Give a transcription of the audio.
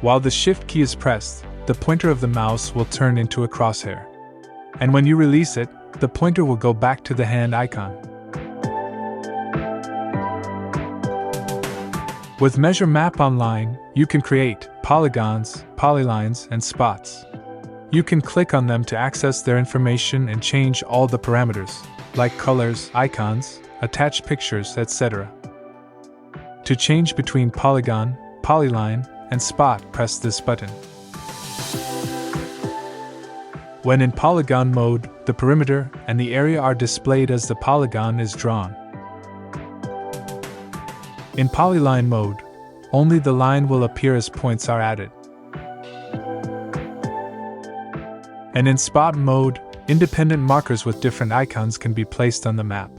While the Shift key is pressed, the pointer of the mouse will turn into a crosshair. And when you release it, the pointer will go back to the hand icon. With Measure Map Online, you can create polygons, polylines, and spots. You can click on them to access their information and change all the parameters, like colors, icons, attach pictures, etc. To change between polygon, polyline, and spot, press this button. When in polygon mode, the perimeter and the area are displayed as the polygon is drawn. In polyline mode, only the line will appear as points are added. And in spot mode, independent markers with different icons can be placed on the map.